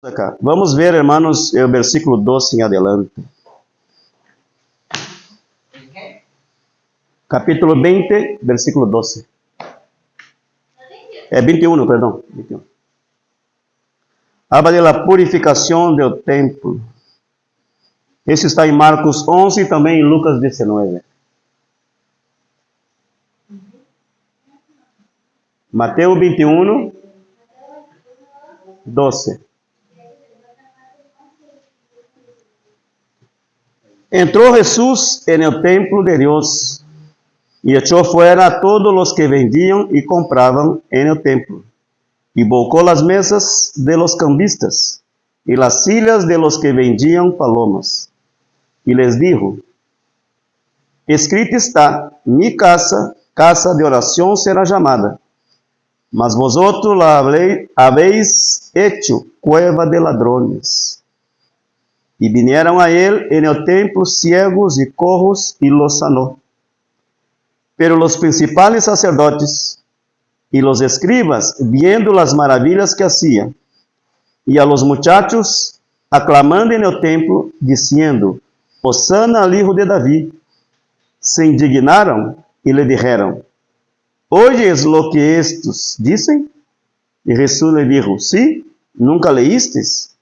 Acá. Vamos ver, hermanos, o versículo 12 em adelante. Capítulo 20, versículo 12. 21, perdão. 21. Habla de la purificación del templo. Esse está em Marcos 11 e também em Lucas 19. Mateus 21, 12. Entró Jesús en el templo de Dios y echó fuera a todos los que vendían y compraban en el templo, y volcó las mesas de los cambistas y las sillas de los que vendían palomas, y les dijo: escrito está, mi casa, casa de oración será llamada, mas vosotros la habéis hecho cueva de ladrones. Y vinieron a él en el templo ciegos y cojos, y los sanó. Pero los principales sacerdotes y los escribas, viendo las maravillas que hacía, y a los muchachos aclamando en el templo, diciendo: Hosana al hijo de David, se indignaron y le dijeron: ¿oyes lo que estos dicen? Y Jesús le dijo: sí, ¿nunca leísteis?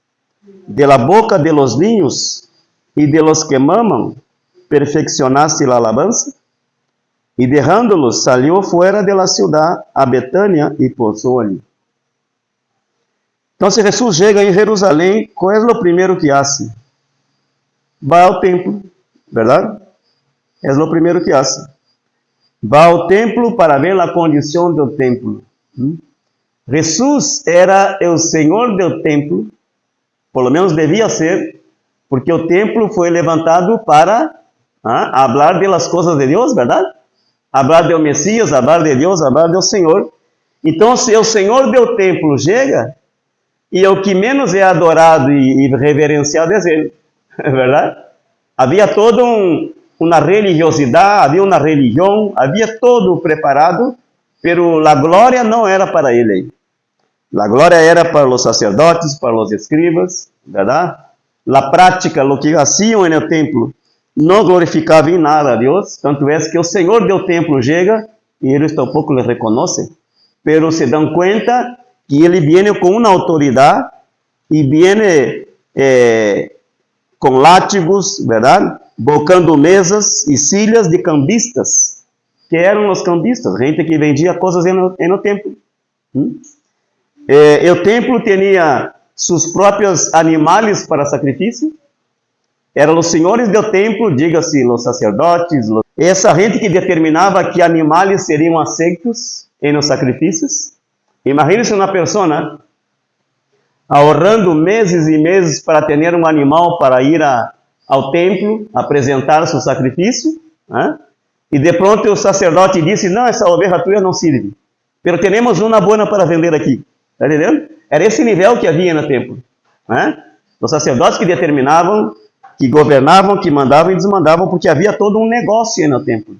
De la boca de los niños y de los que maman, perfeccionaste la alabanza. Y dejándolos, salió fuera de la ciudad a Betania y posó allí. Entonces Jesús llega en Jerusalén. ¿Cuál es lo primero que hace? Va al templo, ¿verdad? Es lo primero que hace. Va al templo para ver la condición del templo. Jesús era el Señor del templo. Por lo menos debía ser, porque el templo fue levantado para hablar de las cosas de Dios, ¿verdad? Hablar del Mesías, hablar de Dios, hablar del Señor. Entonces el Señor del templo llega y el que menos é adorado y reverenciado es Él, ¿verdad? Había toda una religiosidad, había una religión, había todo preparado, pero la gloria no era para Él. La gloria era para los sacerdotes, para los escribas, ¿verdad? La práctica, lo que hacían en el templo, no glorificaba en nada a Dios. Tanto es que el Señor del templo llega y ellos tampoco le reconocen. Pero se dan cuenta que Él viene con una autoridad y viene con látigos, ¿verdad? Volcando mesas y sillas de cambistas. Que eran los cambistas? Gente que vendía cosas en el templo. El templo tenía sus propios animales para sacrificio. Eram os senhores do templo, diga-se, os sacerdotes, essa gente que determinava que animais seriam aceitos em os sacrifícios. Imagine-se uma pessoa ahorrando meses e meses para ter um animal para ir ao templo, apresentar seu sacrifício, e de pronto o sacerdote disse: não, essa oveja tua não serve, mas temos uma boa para vender aqui. Está entendendo? Era esse nível que havia no templo. Os sacerdotes que determinavam, que governavam, que mandavam e desmandavam, porque havia todo um negócio no templo.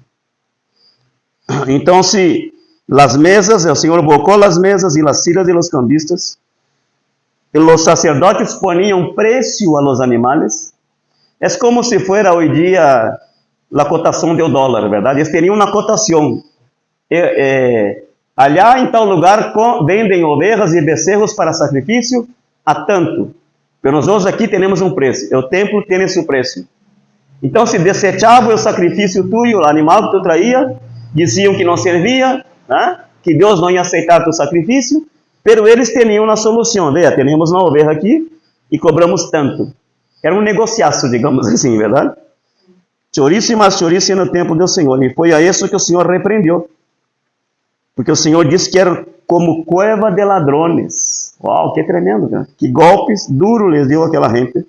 Então, se as mesas, o Senhor volcou as mesas e as sillas de los cambistas, e os sacerdotes poniam preço a los animales, é como se fuera hoje dia a cotação do dólar, verdade? Eles teriam uma cotação. Allá em tal lugar vendem ovelhas e becerros para sacrifício a tanto. Mas nós aqui temos um preço. O templo tem esse preço. Então, se desechava o sacrifício tuyo, o animal que tu traía, diziam que não servia, que Deus não ia aceitar teu sacrifício, mas eles tinham uma solução. Veja, temos uma ovelha aqui e cobramos tanto. Era um negociaço, digamos assim, verdade? Chouriço e mais chouriço no templo do Senhor. E foi a isso que o Senhor repreendeu. Porque o Senhor disse que era como cueva de ladrones. Uau, que tremendo, cara. Que golpes duros lhes deu aquela gente.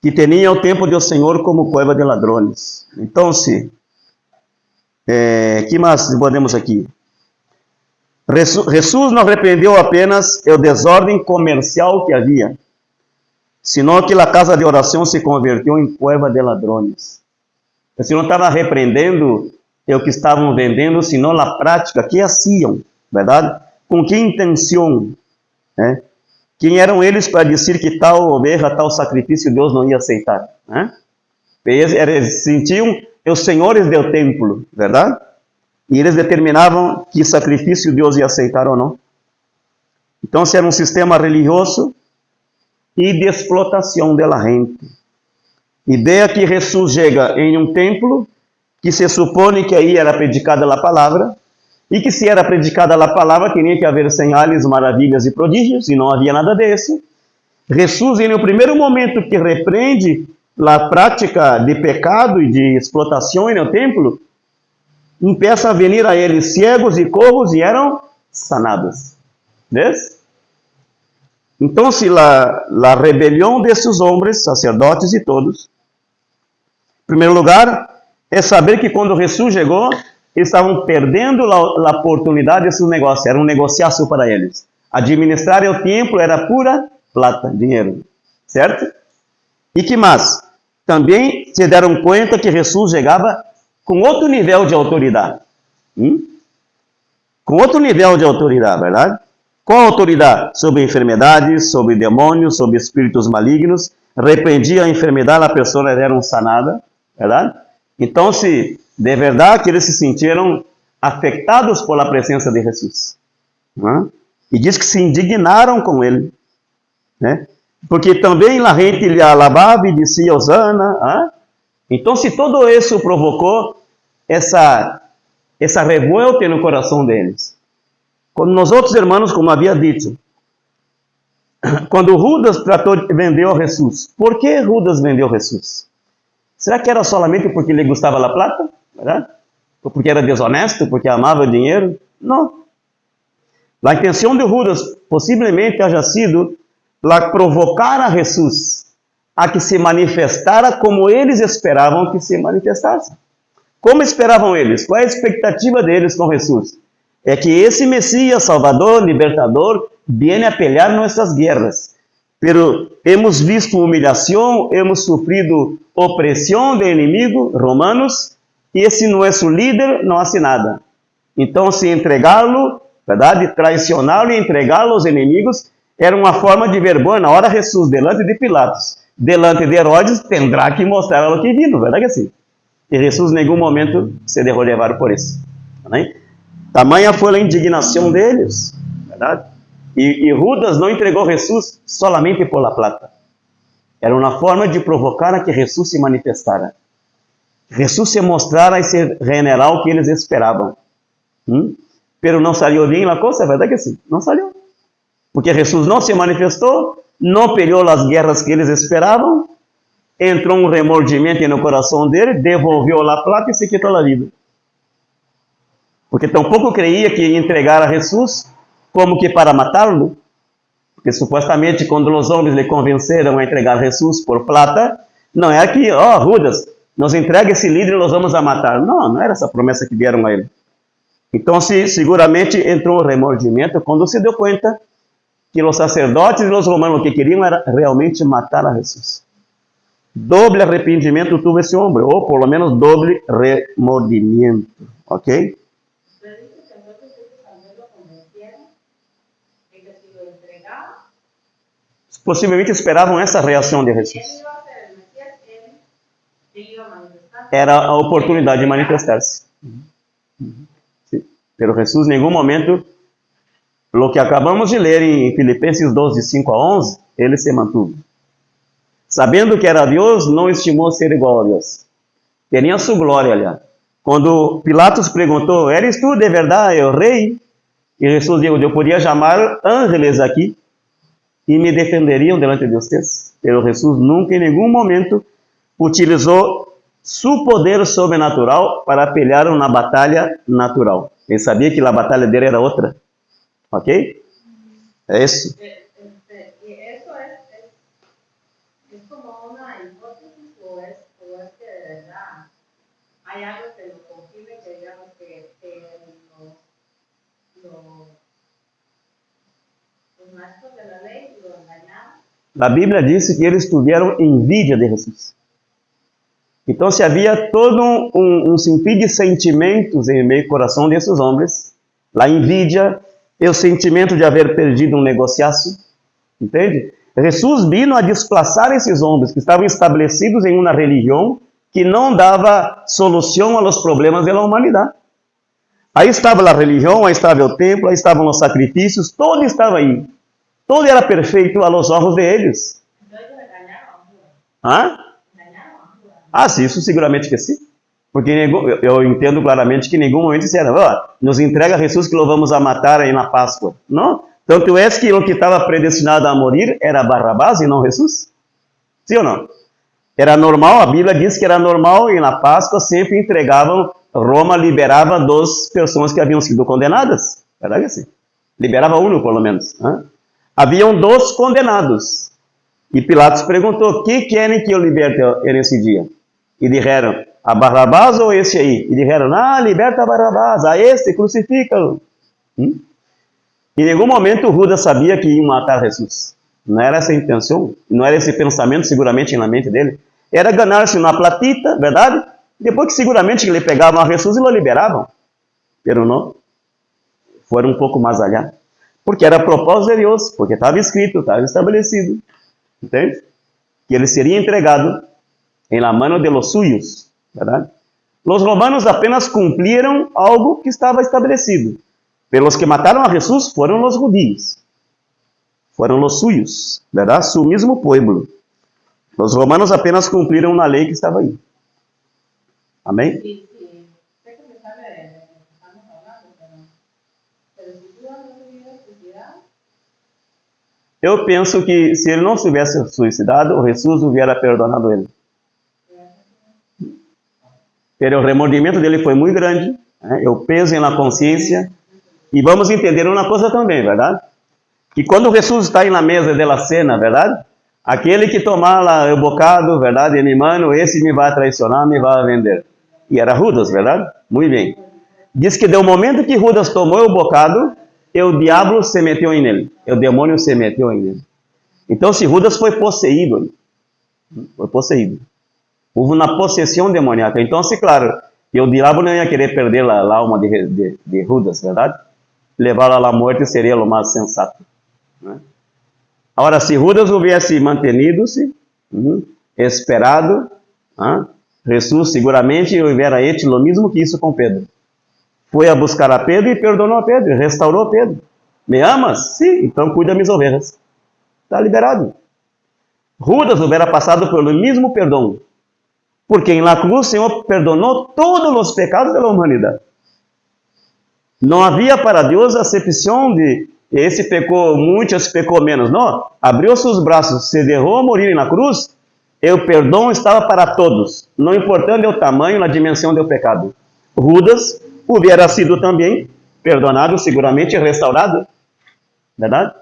Que tinha o templo do Senhor como cueva de ladrones. Então, que mais podemos aqui? Jesus não repreendeu apenas o desordem comercial que havia, senão que a casa de oração se converteu em cueva de ladrones. O Senhor estava repreendendo o que estavam vendendo, senão a prática que haciam, verdade? Com que intenção? Quem eram eles para dizer que tal oveja, tal sacrifício Deus não ia aceitar? Né? Eles sentiam os senhores do templo, verdade? E eles determinavam que sacrifício Deus ia aceitar ou não. Então, era um sistema religioso e de explotação da gente. Ideia que Jesus chega em um templo que se supõe que aí era predicada a palavra, e que se era predicada a palavra, tinha que haver sinais, maravilhas e prodígios, e não havia nada disso. Jesus, no primeiro momento que repreende a prática de pecado e de explotação no templo, começa a vir a eles cegos e covos e eram sanados. ¿Ves? Então, se a rebelião desses homens, sacerdotes e todos, em primeiro lugar, é saber que quando Jesus chegou, eles estavam perdendo a oportunidade de seu negócio, era um negociaço para eles. Administrar o templo era pura plata, dinheiro, certo? E que mais? Também se deram conta que Jesus chegava com outro nível de autoridade. Com outro nível de autoridade, verdade? Qual autoridade? Sobre enfermidades, sobre demônios, sobre espíritos malignos. Repreendia a enfermidade, a pessoa era sanada, verdade? Então, se de verdade que eles se sentiram afetados pela presença de Jesus. E diz que se indignaram com ele. Né? Porque também a gente lhe alabava e dizia Osana. Então, se todo isso provocou essa revolta no coração deles. Quando nós outros irmãos, como havia dito, quando Judas vendeu Jesus, por que Judas vendeu Jesus? Será que era somente porque lhe gostava da plata? Verdade? Ou porque era desonesto, porque amava o dinheiro? Não. A intenção de Judas possivelmente haja sido provocar a Jesus a que se manifestara como eles esperavam que se manifestasse. Como esperavam eles? Qual é a expectativa deles com Jesus? É que esse Messias, Salvador, Libertador, viene a pelear nossas guerras. Pero hemos visto humilhação, hemos sofrido opressão do inimigo, romanos, e esse nosso líder não hace nada. Então, se entregá-lo, verdade, traicioná-lo e entregá-lo aos inimigos, era uma forma de vergonha. Na hora Jesus, delante de Pilatos, delante de Herodes, terá que mostrar o que vino, verdade que sim? E Jesus, em nenhum momento, se deixou levar por isso. Né? Tamanha foi a indignação deles, verdade? E Judas não entregou Jesus solamente por la plata. Era uma forma de provocar a que Jesus se manifestara. Jesus se mostrara esse general que eles esperavam. Pero não saiu bem a coisa, é verdade que sim? Não saiu. Porque Jesus não se manifestou, não peleou as guerras que eles esperavam, entrou um remordimento no coração dele, devolveu a plata e se quitou a vida. Porque tampouco creia que ia entregar a Jesus como que para matá-lo, porque supostamente quando os homens lhe convenceram a entregar Jesus por plata, não é que, Judas, nos entrega esse líder e nós vamos a matar. Não era essa promessa que deram a ele. Então, seguramente entrou um remordimento quando se deu conta que os sacerdotes e os romanos o que queriam era realmente matar a Jesus. Doble arrependimento tuvo esse homem, ou pelo menos doble remordimento, ok? Possivelmente esperavam essa reação de Jesus. Era a oportunidade de manifestar-se. Pero Jesus, em nenhum momento, o que acabamos de ler em Filipenses 12, 5 a 11, ele se mantuvo. Sabendo que era Deus, não estimou ser igual a Deus. Tinha sua glória, aliás. Quando Pilatos perguntou, eres tu de verdade o rei? E Jesus disse, eu podia chamar ángeles aqui e me defenderiam delante de vocês. Pero Jesus nunca, em nenhum momento, utilizou seu poder sobrenatural para pelear uma batalha natural. Ele sabia que a batalha dele era outra. Ok? É isso. Hay algo que lo confirme, que digamos que los maestros de la ley lo engañaron. A Bíblia disse que eles tiveram envidia de Jesus. Então, se havia todo um sinfim de sentimentos em meio ao coração desses homens, a envidia, o sentimento de haver perdido um negociaço, Entende? Jesus vino a desplaçar esses homens que estavam estabelecidos em uma religião que não dava solução aos problemas da humanidade. Aí estava a religião, aí estava o templo, aí estavam os sacrifícios, tudo estava aí. Todo era perfeito aos olhos deles. Hã? Ah, sim, isso seguramente que sim. Porque eu entendo claramente que em nenhum momento disseram, nos entrega Jesus que lo vamos a matar aí na Páscoa. Não? Tanto é que o que estava predestinado a morrer era Barrabás e não Jesus. Sim ou não? Era normal, a Bíblia diz que era normal e na Páscoa sempre entregavam, Roma liberava 2 pessoas que haviam sido condenadas. Verdade que sim? Liberava um, pelo menos. Haviam 2 condenados. E Pilatos perguntou, que querem que eu liberte nesse dia? E disseram, a Barrabás ou esse aí? E disseram, liberta a Barrabás, a este, crucifica-o. Em nenhum momento Judas sabia que iam matar Jesus. Não era essa a intenção, não era esse pensamento seguramente na mente dele. Era ganhar-se uma platita, verdade? Depois que seguramente ele pegavam a Jesus e o liberavam. Pero não, foram um pouco mais allá. Porque era propósito de Deus, porque estava escrito, estava estabelecido. Entende? Que ele seria entregado em la mano de los suyos, verdade? Os romanos apenas cumpriram algo que estava estabelecido. Pelos que mataram a Jesus foram os judíos. Foram os suyos, verdade? Su mesmo pueblo. Os romanos apenas cumpriram uma lei que estava aí. Amém? Sí, sí. Sé que me sale de lo que estamos hablando, pero si tú no te hubieras suicidado, Eu penso que se ele não se tivesse suicidado, o Jesus hubiera perdonado ele. Pero o remordimento dele foi muito grande, o peso na consciência. E vamos entender uma coisa também, verdade? Que quando Jesus está na mesa da cena, verdade? Aquele que tomar o bocado, verdade? E mi mano, esse me vai traicionar, me vai vender. E era Judas, verdade? Muito bem. Diz que do momento que Judas tomou o bocado, o diabo se meteu nele. O demônio se meteu nele. Então, se Judas foi possuído, houve uma possessão demoníaca. Então, se claro, que o diabo não ia querer perder a alma de Judas, verdade? Levá-lo à morte seria o mais sensato. Né? Agora, se Judas houvesse mantenido-se, esperado, Jesus seguramente hubiera hecho o mesmo que isso com Pedro. Foi a buscar a Pedro e perdonou a Pedro, restaurou a Pedro. Me amas? Sim, então cuida das minhas ovelhas. Está liberado. Judas hubiera passado pelo mesmo perdão, porque em la cruz o Senhor perdonou todos os pecados da humanidade. Não havia para Deus acepção de esse pecou muito, esse pecou menos. Não, abriu seus braços, se derrou a morir na cruz, e o perdão estava para todos, não importando o tamanho, a dimensão do pecado. Judas hubiera sido também perdonado, seguramente restaurado, verdade?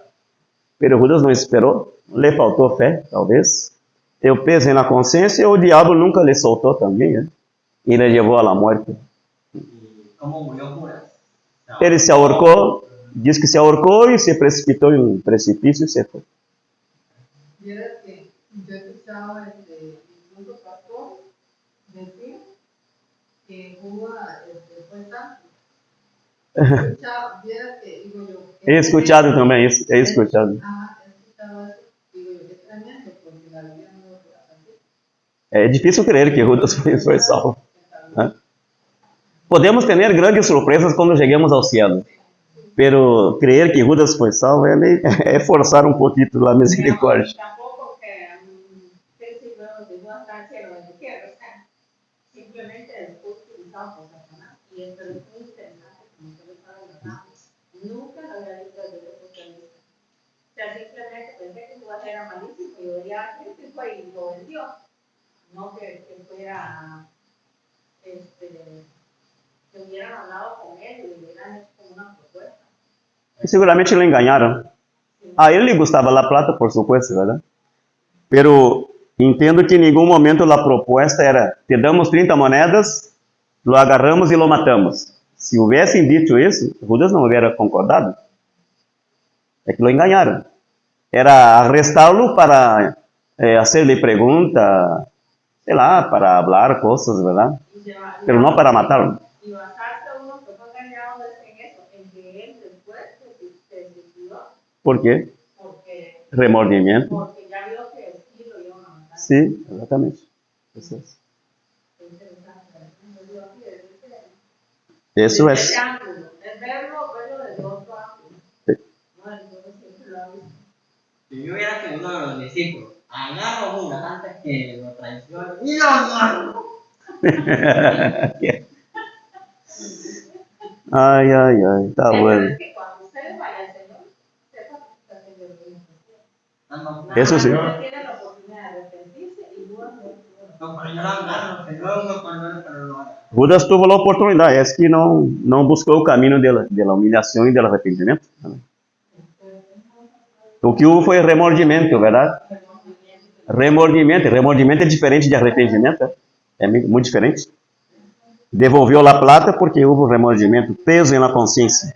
Pero Judas não esperou, lhe faltou fé, talvez. Eu peso na consciência e o diabo nunca lhe soltou também, né? E lhe levou à morte. ¿Cómo murió Judas? Ele se ahorcou, diz que se ahorcou e se precipitou em um precipício e se foi. vieras que yo he escuchado incluso pastor decir que Cuba fue santo. Vieras que, digo yo. He escuchado também isso, he escuchado. He escuchado eso, digo yo, es tremendo, porque la Biblia no lo trata así. É difícil crer que Judas foi salvo. Né? Podemos ter grandes surpresas quando cheguemos ao céu. Pero creer que Judas foi salvo é forçar um pouquinho a misericórdia. Tampoco que si luego de Juan está cielo de tierra, o sea, simplemente fue utilizado por Satanás. Y esto es muy interesante, como usted lo estaba hablando. Nunca lo había visto desde ese punto de vista. O sea, simplemente pensé que Judas era malísimo y odiaba a Cristo y fue y lo vendió. No que fuera, que hubieran hablado con él y le hubieran hecho como una propuesta. E seguramente le enganaram. A ele gostava da plata, por supuesto, verdade? Pero entendo que em nenhum momento a proposta era: te damos 30 moedas, lo agarramos e lo matamos. Se houvessem dito isso, Judas não hubiera concordado. É que lo enganaram. Era arrestá-lo para hacerle pergunta, sei lá, para falar coisas, verdade? Pero não para matá-lo. Y basarse uno que fue engañado en eso, en que él después se suicidó, Por qué? porque remordimiento. Porque ya vio que el kilo iba a matar. Sí, exatamente. Eso es. Qué interesante. Yo digo, aquí es diferente. Eso Desde es. ese ángulo, es verlo desde otro ángulo. Sí. No, entonces siempre lo hago. Si yo hubiera sido uno de los discípulos, agarro una antes que lo traicione y lo agarro. Ay, ay, ay, está Pero bueno. es que cuando ustedes vayan al Señor, sepan que está haciendo lo mismo. Eso sí. Nada más usted tiene la oportunidad de arrepentirse y luego No, pero yo lo agarro, que luego me perdone, pero lo agarro. Judas tuvo a oportunidade, é que não buscou o caminho da humilhação e do arrependimento. O que houve foi remordimento, verdade? Remordimento é diferente de arrependimento, é muito diferente. Devolveu a plata porque houve remordimento, peso na consciência.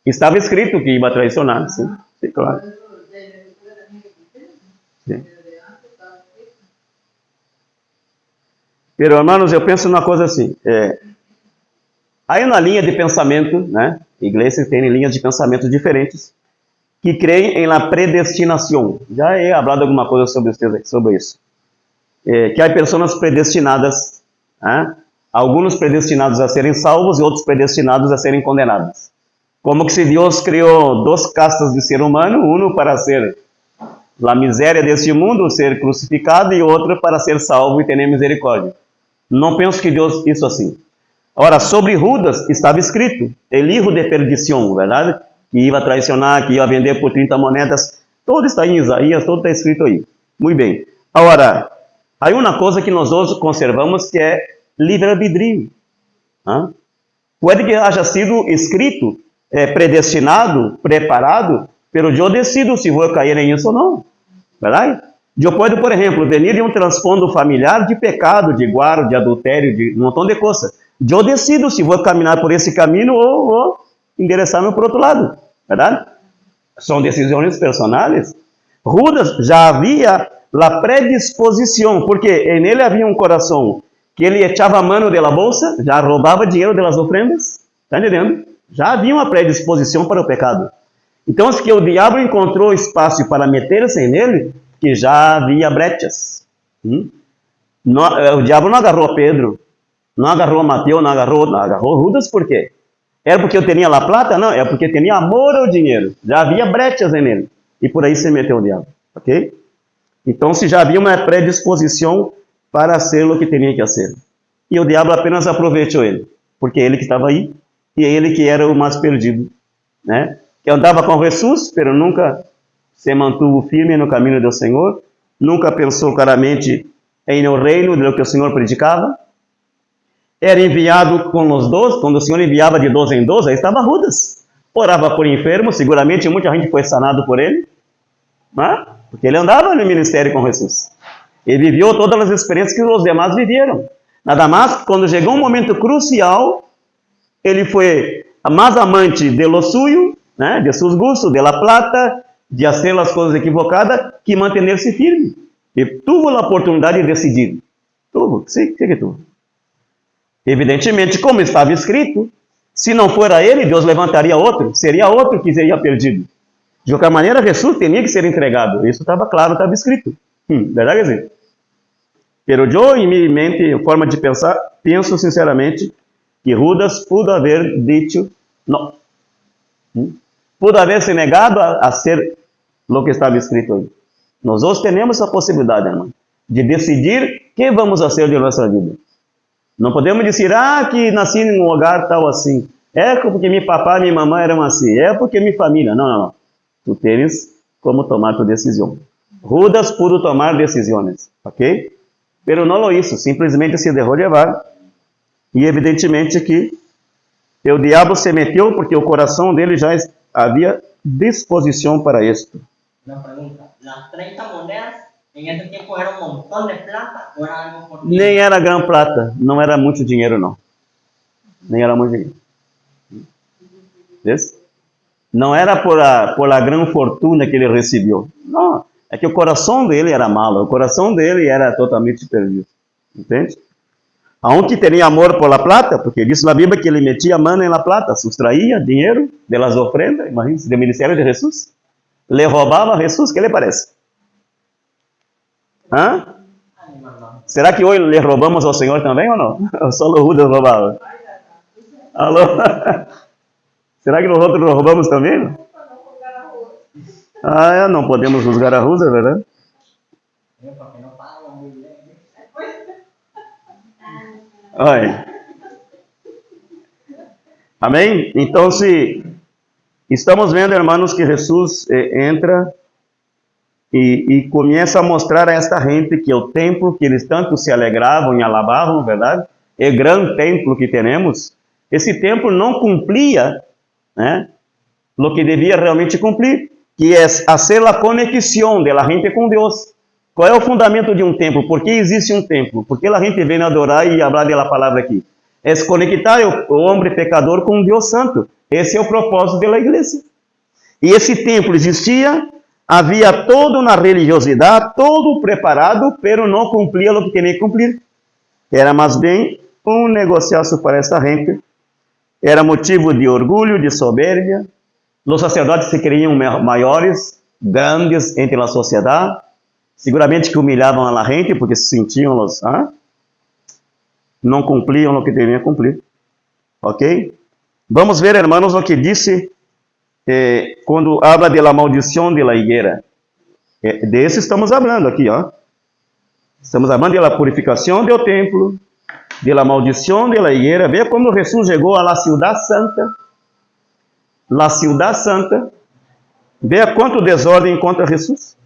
Estava escrito que ia traicionar, sim, sim, claro. Sim. Pero, hermanos, eu penso numa coisa assim, há uma linha de pensamento, né? Igrejas têm linhas de pensamento diferentes, que creem em la predestinação. Já he hablado alguma coisa sobre isso. Que há pessoas predestinadas, né? Alguns predestinados a serem salvos e outros predestinados a serem condenados. Como que se Deus criou duas castas de ser humano, um para ser a miséria deste mundo, ser crucificado, e outro para ser salvo e ter misericórdia. Não penso que Deus isso assim. Ora, sobre Judas estava escrito, el hijo de perdição, verdade? Que ia traicionar, que ia vender por 30 moedas. Tudo está em Isaías, tudo está escrito aí. Muito bem. Agora, há uma coisa que nós hoje conservamos que é livre-arbítrio. Pode que haja sido escrito, predestinado, preparado, pero eu decido se vou cair em isso ou não. Verdade? Eu posso, por exemplo, vir de um transpondo familiar de pecado, de guarda, de adultério, de um montão de coisas. Eu decido se vou caminhar por esse caminho ou vou endereçar-me por outro lado. Verdade? São decisões personais. Judas já havia a predisposição, porque em ele havia um coração que ele echava a mano da bolsa, já roubava dinheiro das ofrendas. Está entendendo? Já havia uma predisposição para o pecado. Então, se que o diabo encontrou espaço para meter-se nele, que já havia brechas. O diabo não agarrou Pedro, não agarrou Mateus, não agarrou Judas, por quê? Era porque eu tinha a plata? Não, é porque tinha amor ao dinheiro. Já havia brechas nele. E por aí se meteu o diabo. Ok? Então, se já havia uma predisposição para ser o que tinha que ser. E o diabo apenas aproveitou ele, porque é ele que estava aí, e é ele que era o mais perdido, né? Que andava com Jesus, mas nunca se mantuvo firme no caminho do Senhor, nunca pensou claramente em o reino do que o Senhor predicava. Era enviado com os 12, quando o Senhor enviava de 12 em 12, aí estava Judas. Orava por enfermo, seguramente muita gente foi sanado por ele, né? Porque ele andava no ministério com Jesus. Ele viveu todas as experiências que os demais viveram. Nada mais, quando chegou um momento crucial, ele foi mais amante de lo suyo, né, de seus gustos, de la plata, de fazer as coisas equivocadas, que manter-se firme. E tuvo a oportunidade de decidir. Tuvo, sim, que tuvo. Evidentemente, como estava escrito, se não fora ele, Deus levantaria outro, seria outro que seria perdido. De qualquer maneira, Jesus tinha que ser entregado. Isso estava claro, estava escrito. Verdade, assim? Pero eu, em minha mente, em forma de pensar, penso sinceramente que Judas pudo haver dito não. Pudo haver se negado a ser o que estava escrito aí. Nós hoje temos a possibilidade, irmão, de decidir o que vamos fazer de nossa vida. Não podemos dizer, que nasci em um lugar tal assim. É porque meu papai e minha mamãe eram assim. É porque minha família. Não. Tu tens como tomar tua decisão. Judas pudo tomar decisões, ok? Pero não lo hizo, simplesmente se deixou levar. E evidentemente que o diabo se meteu porque o coração dele já havia disposição para isto. Una pregunta, las 30 monedas en ese tiempo era un montón de plata o era algo por Nem era grande plata, não era muito dinheiro não. Nem era muito dinheiro. Yes? Não era por a grande fortuna que ele recebeu. Não, é que o coração dele era malo, o coração dele era totalmente perdido. Entende? Aunque tenía amor por la plata, porque dice la Biblia que le metía mano en la plata, sustraía dinero de las ofrendas, imagínense, del ministerio de Jesús. Le robaba a Jesús, ¿qué le parece? ¿Ah? ¿Será que hoy le robamos al Señor también o no? ¿O solo Judas robaba? ¿Aló? ¿Será que nosotros lo robamos también? Ah, no podemos juzgar a Judas, ¿verdad? Ay. Amém? Então, se estamos vendo, irmãos, que Jesus entra e começa a mostrar a esta gente que o templo que eles tanto se alegravam e alabavam, verdade? O grande templo que temos, esse templo não cumpria, né, o que devia realmente cumprir, que é fazer a conexão da gente com Deus. Qual é o fundamento de um templo? Por que existe um templo? Por que a gente vem adorar e falar da palavra aqui? É conectar o homem pecador com Deus Santo. Esse é o propósito da igreja. E esse templo existia, havia toda uma religiosidade, todo preparado, pero não cumpria o que tinha que cumprir. Era mais bem um negociaço para esta gente. Era motivo de orgulho, de soberbia. Os sacerdotes se criam maiores, grandes entre a sociedade. Seguramente que humilhavam a gente, porque se sentiam não cumpriam o que deviam cumprir. Ok? Vamos ver, irmãos, o que disse quando habla de la maldição de la higuera. Desse estamos falando aqui, ó. Estamos falando de la purificação do templo, de la maldição de la higuera. Veja quando Jesus chegou a la ciudad santa. La ciudad santa. Veja quanto desordem encontra Jesus.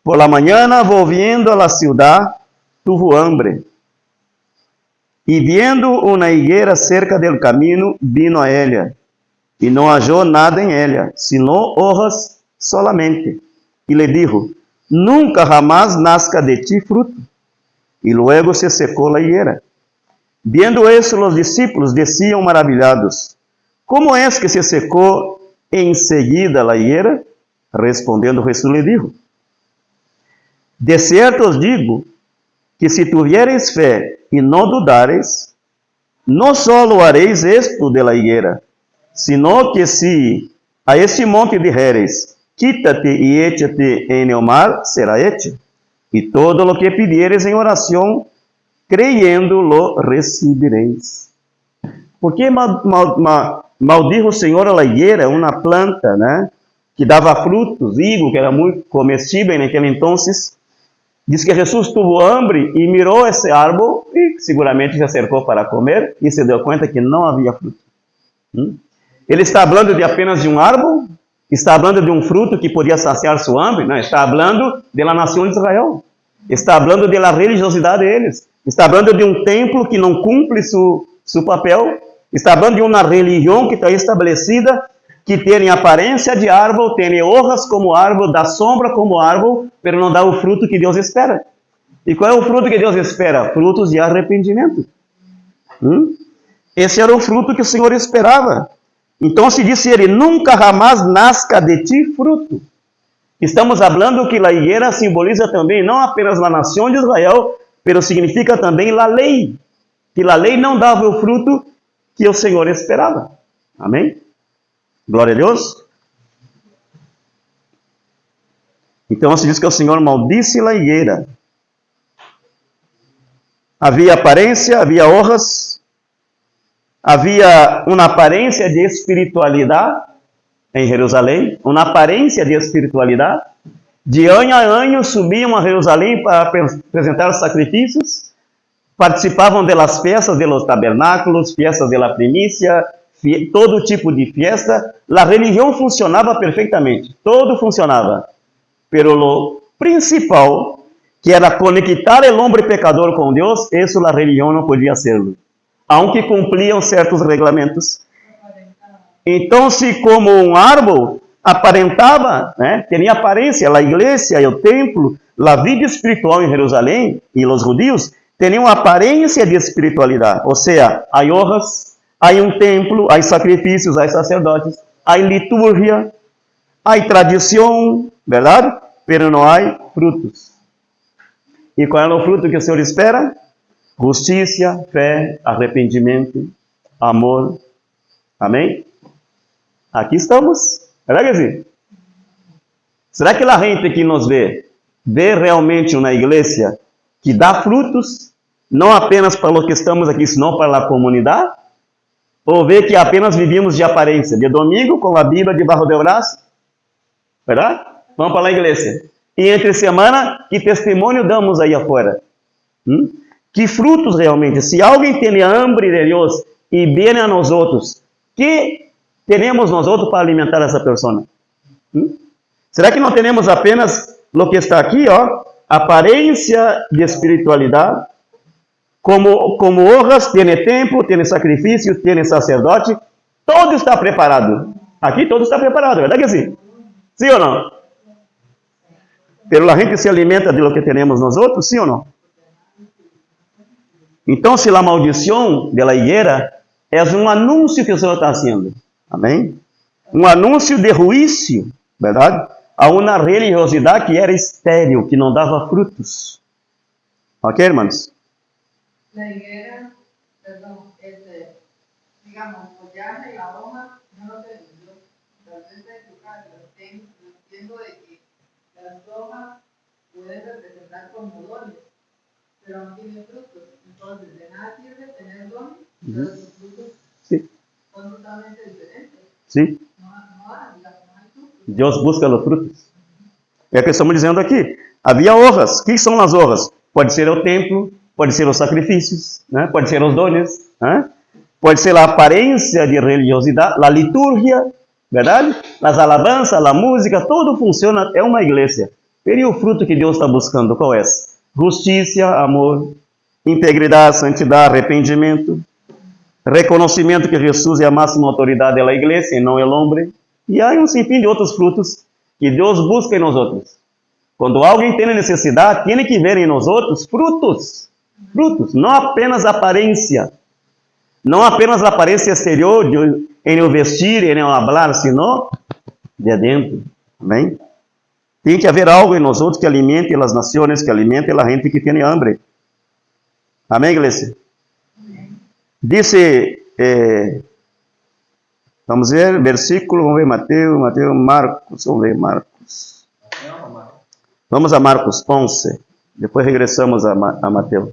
Por la mañana, volviendo a la ciudad, tuvo hambre. Y viendo una higuera cerca del camino, vino a ella. Y no halló nada en ella, sino hojas solamente. Y le dijo, nunca jamás nazca de ti fruto. Y luego se secó la higuera. Viendo eso, los discípulos decían maravillados, ¿cómo es que se secó enseguida la higuera? Respondiendo Jesús le dijo, de cierto os digo, que se tuviereis fé e não dudareis, não solo hareis esto de la higuera, sino que se a este monte dijereis, quítate e échate en el mar, será hecho. E todo lo que pidiereis em oração, creyendo lo recibireis. Porque maldijo o Senhor a la higuera, uma planta, né, que dava frutos, higo, que era muito comestível naquele entonces. Diz que Jesus tuvo hambre e mirou esse árbol e seguramente se acercou para comer e se deu conta que não havia fruto. Ele está falando de apenas de um árbol? Está falando de um fruto que podia saciar sua hambre? Não, está falando da nação de Israel. Está falando da religiosidade deles. Está falando de um templo que não cumpre seu papel. Está falando de uma religião que está estabelecida, que tem aparência de árvore, tem hojas como árvore, dá sombra como árvore, mas não dá o fruto que Deus espera. E qual é o fruto que Deus espera? Frutos de arrependimento. Esse era o fruto que o Senhor esperava. Então se disse ele, nunca jamás nazca de ti fruto. Estamos falando que a higuera simboliza também não apenas a nação de Israel, mas significa também a lei. Que a lei não dava o fruto que o Senhor esperava. Amém? Glória a Deus. Então se diz que o Senhor maldisse a higuera. Havia aparência, havia honras, havia uma aparência de espiritualidade em Jerusalém, uma aparência de espiritualidade. De ano a ano subiam a Jerusalém para apresentar sacrifícios, participavam das festas de los tabernáculos, festas de la primícia, todo tipo de festa. A religião funcionava perfeitamente, todo funcionava. Pero lo principal, que era conectar o homem pecador com Deus, isso a religião não podia hacerlo, aunque cumpriam certos regulamentos. Então, se como um árbol aparentava, né, tinha aparência, a igreja e o templo, a vida espiritual em Jerusalém e os judeus tinham aparência de espiritualidade, ou seja, há honras, há um templo, há sacrifícios, há sacerdotes, há liturgia, há tradição, verdade? Pero não há frutos. E qual é o fruto que o Senhor espera? justiça, fé, arrependimento, amor. Amém? Aqui estamos. Será que sim? Será que a gente que nos vê realmente uma igreja que dá frutos, não apenas para os que estamos aqui, senão para a comunidade? Ou vê que apenas vivíamos de aparência, de domingo com a Bíblia debaixo do braço? Verdade? Vamos para a igreja. E entre semana, que testemunho damos aí afuera? Que frutos realmente? Se alguém tem hambre de Deus e vem a nós outros, que teremos nós outros para alimentar essa pessoa? Será que não temos apenas o que está aqui, ó, aparência de espiritualidade, como honras, tem templo, tem sacrifício, tem sacerdote, todo está preparado. Aqui todo está preparado, verdade que sim? Sim ou não? Pero a gente se alimenta de lo que temos nós outros, sim ou não? Então, se a maldição da higuera é um anúncio que o Senhor está fazendo, amém? Um anúncio de juízo, verdade? A uma religiosidade que era estéril, que não dava frutos. Ok, irmãos? La higuera, perdón, digamos, follaje y la hoja, no lo sé, yo realmente entiendo de que las hojas pueden representar como dones, pero no tienen frutos. Entonces, de nada sirve tener dones, pero los frutos son totalmente diferentes. Sim. No hay frutos. Deus busca os frutos. É o que estamos dizendo aqui. Havia honras. O que são as honras? Pode ser o templo, pode ser os sacrifícios, né? Pode ser os dones, né? Pode ser a aparência de religiosidade, a liturgia, verdade? As alabanças, a música, tudo funciona, é uma igreja. E o fruto que Deus está buscando, qual é? Justiça, amor, integridade, santidade, arrependimento, reconhecimento que Jesus é a máxima autoridade da igreja e não é o homem. E há um sinfim de outros frutos que Deus busca em nós outros. Quando alguém tem necessidade, tem que ver em nós outros frutos. Frutos, não apenas aparência. Não apenas a aparência exterior, em o vestir, em o falar, senão de dentro. Amém? Tem que haver algo em nós outros que alimente as nações, que alimente a gente que tem hambre. Amém, igreja? Dice, vamos ver, versículo, vamos ver Mateus, Marcos, vamos ver Marcos. Vamos a Marcos 11, depois regressamos a Mateus.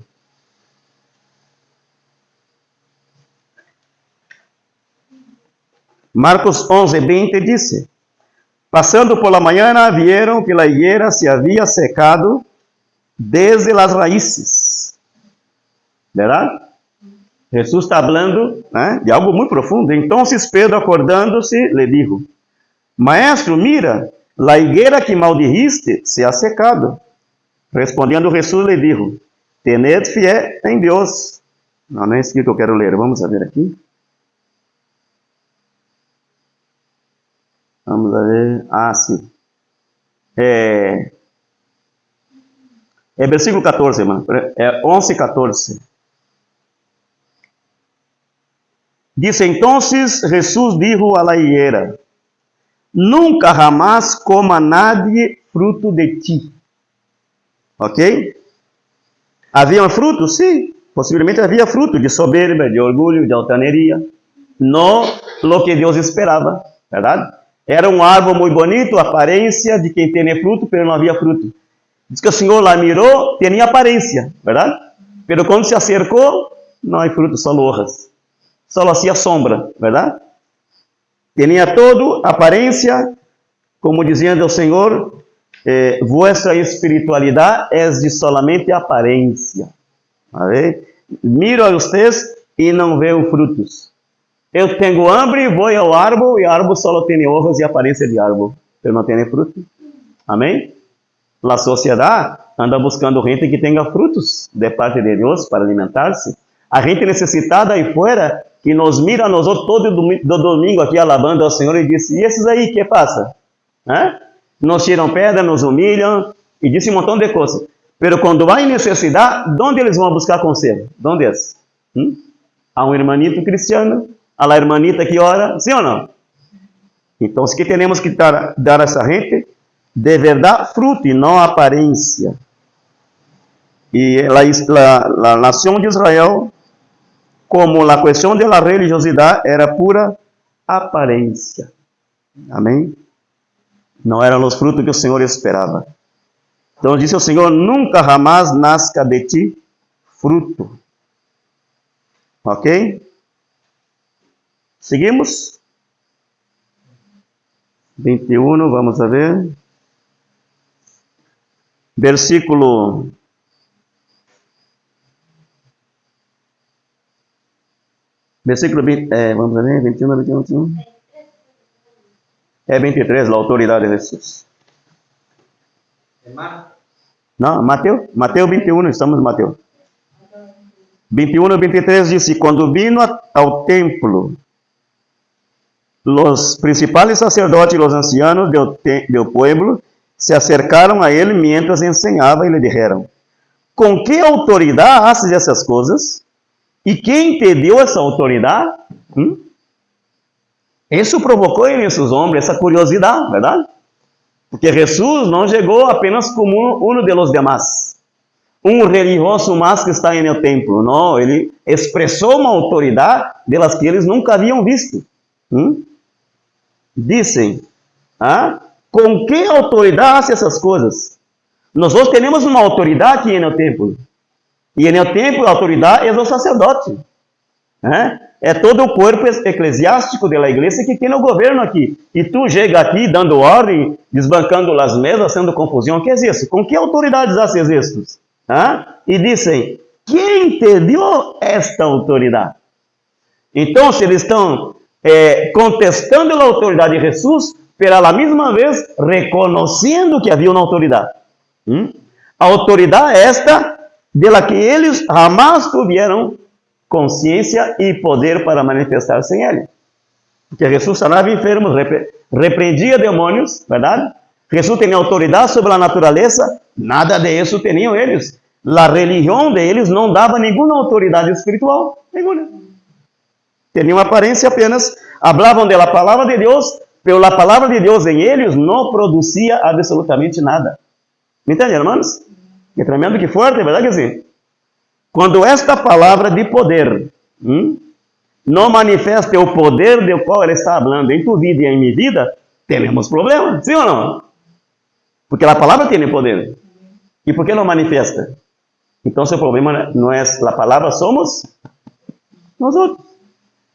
Marcos 11, 20 diz: passando por la mañana, vieron que la higuera se había secado desde las raíces. ¿Verdad? Jesus está falando, né, de algo muito profundo. Então Pedro, acordando-se, lhe dijo: Maestro, mira, la higuera que maldijiste se ha secado. Respondendo Jesus, lhe dijo: tened fé em Deus. Não é isso que eu quero ler. Vamos ver aqui. Vamos ver. Ah, sim. É versículo 14, irmão. É 11, 14. Dice entonces Jesús dijo a la higuera: nunca jamás coma nadie fruto de ti. Ok? Havia frutos? Sim. Possivelmente havia fruto de soberba, de orgulho, de altaneria. Não o que Deus esperava. Verdade? Era um árvore muito bonito, aparência de quem tem fruto, mas não havia fruto. Diz que o Senhor lá mirou, tinha aparência. Verdade? Mas quando se acercou, não há fruto, só hojas. Só hacía sombra, verdade? Tinha todo aparência, como dizendo o Senhor, vossa espiritualidade é de solamente aparência. Miro a vocês e não vejo frutos. Eu tenho hambre, vou ao árvore, e o árvore só tem hojas e aparência de árvore, mas não tem fruto. Amém? A sociedade anda buscando gente que tenha frutos de parte de Deus para alimentar-se. A gente necessitada aí fora, que nos mira nós outros todo domingo aqui alabando ao Senhor e diz: e esses aí, que passa? Nos tiram pedra, nos humilham e disse um montão de coisas. Mas quando há necessidade, onde eles vão buscar conselho? Onde é? Há um irmanito cristiano, há a irmanita que ora, sim ou não? Então, o que temos que dar a essa gente? De verdade, fruto e não aparência. Y la nación de Israel, como la cuestión de la religiosidad era pura apariencia. Amén. No eran los frutos que el Señor esperaba. Entonces dice el Señor, nunca jamás nazca de ti fruto. Ok? Seguimos. 21, vamos a ver. Versículo 20, vamos a ver, 21, 21. É 23, a autoridade de Jesus. Hermano, Não, Mateus 21, estamos em Mateus. 21 e 23 diz, quando vino ao templo, os principais sacerdotes e os ancianos do pueblo se acercaram a ele mientras ensinava e lhe disseram, com que autoridade haces essas coisas? E quem te deu essa autoridade? Isso provocou em esses homens essa curiosidade, verdade? Porque Jesus não chegou apenas como um de los demás, religioso mais que está no templo. Não, ele expressou uma autoridade delas que eles nunca haviam visto. Dizem, com que autoridade hace essas coisas? Nós temos uma autoridade aqui no templo. E no templo a autoridade é o sacerdote. É todo o corpo eclesiástico da igreja que tem o governo aqui. E tu chega aqui dando ordem, desbancando as mesas, fazendo confusão. O que é isso? Com que autoridades haces isto? E dizem, quem te deu esta autoridade? Então, se eles estão contestando a autoridade de Jesus, pero a la mesma vez reconhecendo que havia uma autoridade. A autoridade é esta de la que eles jamais tiveram consciência e poder para manifestar-se em ele. Porque Jesus sanava enfermos, repreendia demônios, verdade? Jesus tinha autoridade sobre a natureza, nada de isso tinham eles. A religião deles não dava nenhuma autoridade espiritual, nenhuma. Tinham aparência apenas, falavam da palavra de Deus, pero a palavra de Deus em eles não produzia absolutamente nada. Me entendem, irmãos? Que tremendo, que forte, verdade que sim? Quando esta palavra de poder não manifesta o poder do qual ela está falando em tua vida e em minha vida, temos problema, sim ou não? Porque a palavra tem poder. E por que não manifesta? Então, o problema não é a palavra, somos nós outros.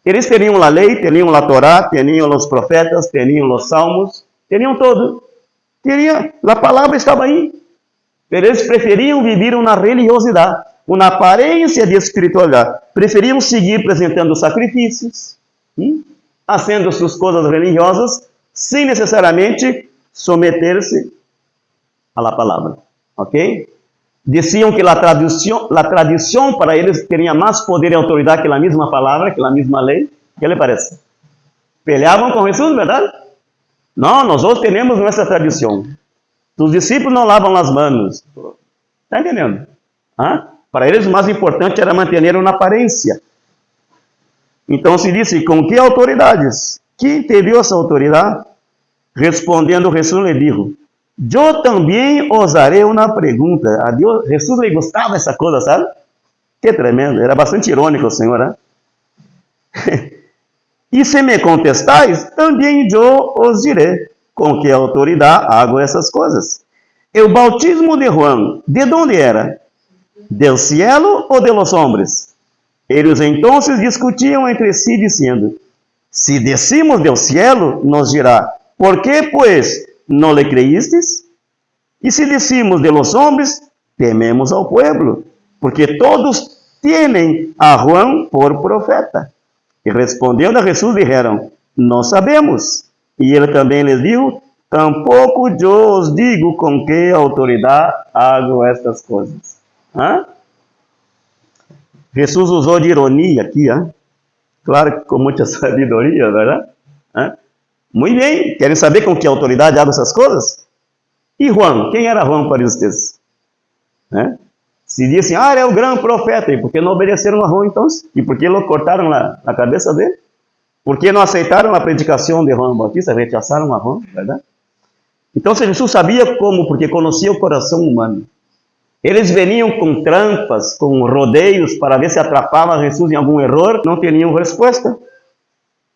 Eles teriam a lei, teriam a Torá, teriam os profetas, teriam os salmos, teriam tudo. A palavra estava aí. Eles preferiam viver uma religiosidade, uma aparência de espiritualidade. Preferiam seguir apresentando sacrifícios, fazendo suas coisas religiosas, sem necessariamente someter-se à palavra. Ok? Diziam que a tradição para eles teria mais poder e autoridade que a mesma palavra, que a mesma lei. O que lhe parece? Peleavam com Jesus, verdade? Não, nós outros temos nossa tradição. Os discípulos não lavam as mãos. Está entendendo? Para eles o mais importante era manter uma aparência. Então se disse, com que autoridades? Quem te deu essa autoridade? Respondendo, Jesus lhe disse, eu também os harei uma pergunta. A Deus, Jesus lhe gostava dessa coisa, sabe? Que tremendo, era bastante irônico o Senhor. E se me contestais, também eu os direi com que autoridade hago essas coisas. O bautismo de Juan, de onde era? Del cielo ou de los hombres? Eles então discutiam entre si, dizendo, se decimos del cielo, nos dirá, por que, pues, não le creístes? E se decimos de los hombres, tememos ao pueblo, porque todos têm a Juan por profeta. E respondendo a Jesus, disseram, não sabemos. E ele também lhes disse, tampouco eu os digo com que autoridade hago estas coisas. Jesus usou de ironia aqui, claro que com muita sabedoria, verdade? Muito bem, querem saber com que autoridade hago essas coisas? E Juan, quem era Juan para vocês? Se dizem, ele é o grande profeta, e por que não obedeceram a Juan então? E por que não cortaram a cabeça dele? Por que não aceitaram a predicação de Juan Batista, rechaçaram a Juan, verdade? Então, se Jesus sabia como, porque conhecia o coração humano. Eles veniam com trampas, com rodeios, para ver se atrapava Jesus em algum erro, não tinham resposta.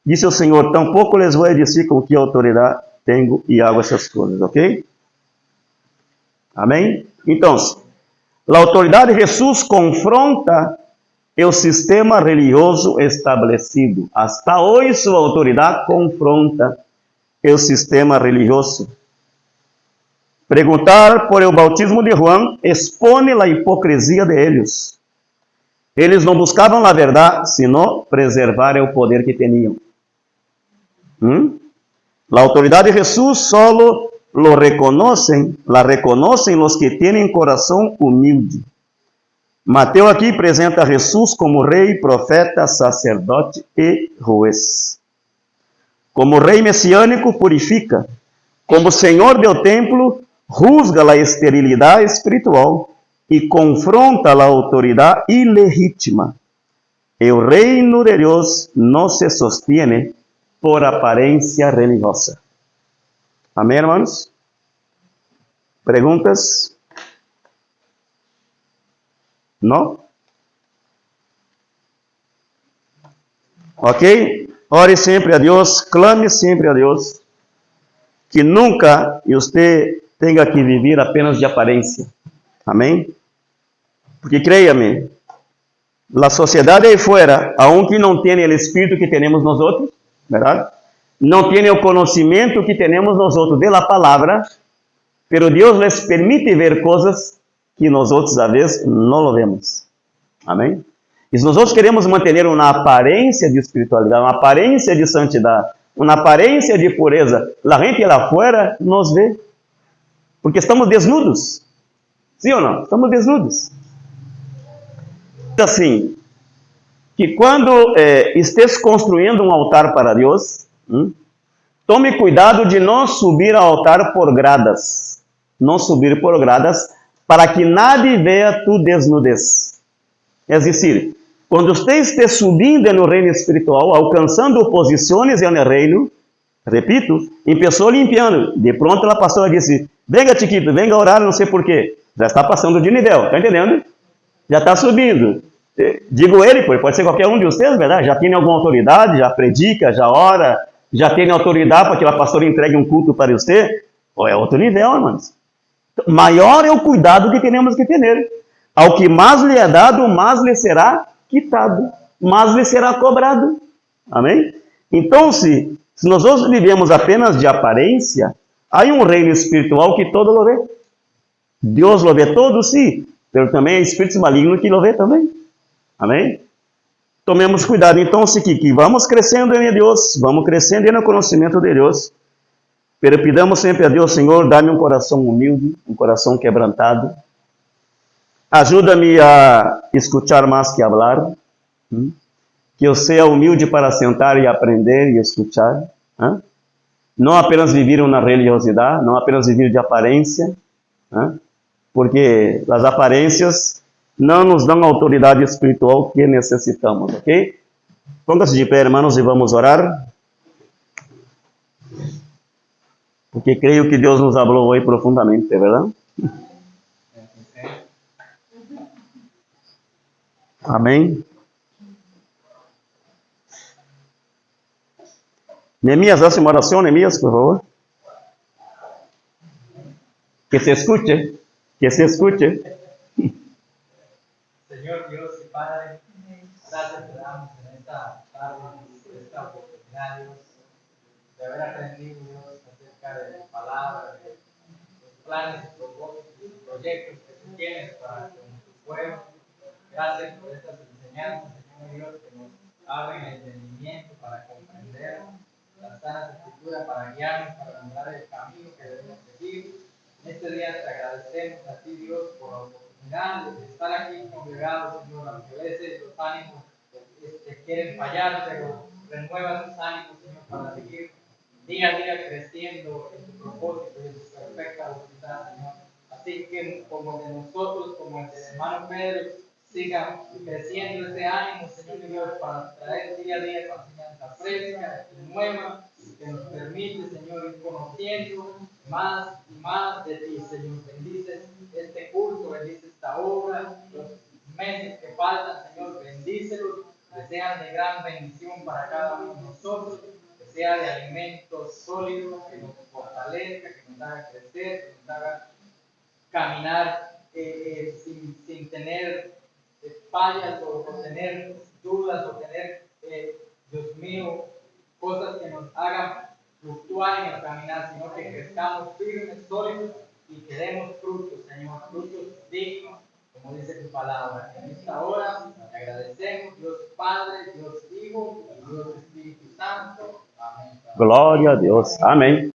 Disse o Senhor, tampouco les vou dizer com que autoridade tenho e hago essas coisas, ok? Amém? Então, a autoridade de Jesus confronta o sistema religioso estabelecido. Hasta hoje, sua autoridade confronta o sistema religioso. Perguntar por el bautismo de Juan expone a hipocrisia de eles. Eles não buscavam a verdade, sino preservar o poder que tinham. La autoridad de Jesús solo la reconocen los que tienen corazón humilde. Mateo aquí presenta a Jesús como rey, profeta, sacerdote y juez. Como rey mesiânico purifica. Como Senhor del templo, juzga la esterilidad espiritual y confronta la autoridad ilegítima. El reino de Dios no se sostiene por aparência religiosa. Amém, irmãos? Perguntas? Não? Ok? Ore sempre a Deus, clame sempre a Deus, que nunca você tenha que viver apenas de aparência. Amém? Porque creia-me, a sociedade aí fora, aunque não tenha o espírito que temos nós outros, verdade? Não tem o conhecimento que temos nós outros de la palavra, pero Deus les permite ver coisas que nós outros a vezes não lo vemos. Amém? E se nós outros queremos manter uma aparência de espiritualidade, uma aparência de santidade, uma aparência de pureza, a gente lá fora nos vê, porque estamos desnudos. Sim ou não? Estamos desnudos. Assim, que quando estés construindo um altar para Deus, tome cuidado de não subir ao altar por gradas. Não subir por gradas para que nadie veja tu desnudez. É decir, quando você esteja subindo no reino espiritual, alcançando posições no reino, repito, começou limpiando. De pronto a pastora disse, venga chiquito, venga orar, não sei porquê. Já está passando de nível, está entendendo? Já está subindo. Digo ele, pode ser qualquer um de vocês, verdade? Já tem alguma autoridade, já predica, já ora, já tem autoridade para que a pastora entregue um culto para você? Ou é outro nível, irmãos? Maior é o cuidado que temos que ter. Ao que mais lhe é dado, mais lhe será quitado, mais lhe será cobrado. Amém? Então, se nós vivemos apenas de aparência, há um reino espiritual que todo lo vê. Deus lo vê todo, sim, mas também há espíritos malignos que lo vê também. Amém? Tomemos cuidado, então, que vamos crescendo em Deus, vamos crescendo no conhecimento de Deus, pero pidamos sempre a Deus, Senhor, dá-me um coração humilde, um coração quebrantado, ajuda-me a escutar mais que falar, que eu seja humilde para sentar e aprender e escutar, não apenas viver uma religiosidade, não apenas viver de aparência, porque as aparências não nos dão a autoridade espiritual que necessitamos, ok? Ponga-se de pé, irmãos, e vamos orar. Porque creio que Deus nos falou hoje profundamente, é verdade? Amém? Neemias, hace uma oração, Neemias, por favor. Que se escute, que se escute. Señor Dios y Padre, gracias te damos en esta tarde, en esta oportunidad, Dios, de haber aprendido, Dios, acerca de tu palabra, de los planes, propósitos y proyectos que tú tienes para con tu pueblo. Gracias por estas enseñanzas, Señor Dios, que nos abren el entendimiento para comprender las sanas escrituras, para guiarnos, para mostrar el camino que debemos seguir. En este día te agradecemos a ti, Dios, por la oportunidad de estar aquí congregados, Señor, aunque a veces los ánimos quieren fallar, pero renueva tus ánimos, Señor, para seguir día a día creciendo en tu propósito y en tu perfecta voluntad, Señor. Así que como de nosotros, como el hermano Pedro, siga creciendo ese ánimo, Señor Dios, para traer día a día esa enseñanza fresca y nueva, que nos permite, Señor, ir conociendo más y más de ti, Señor. Bendices este culto, bendices esta esta obra, los meses que faltan, Señor, bendícelos, que sean de gran bendición para cada uno de nosotros, que sea de alimentos sólidos, que nos fortalezca, que nos haga crecer, que nos haga caminar sin tener fallas o tener dudas o tener, Dios mío, cosas que nos hagan fluctuar en el caminar, sino que crezcamos firmes, sólidos y que demos frutos, Señor, frutos dignos, como dice tu palabra. En esta hora te agradecemos, Dios Padre, Dios Hijo y Dios Espíritu Santo. Amén. Glória a Deus. Amém.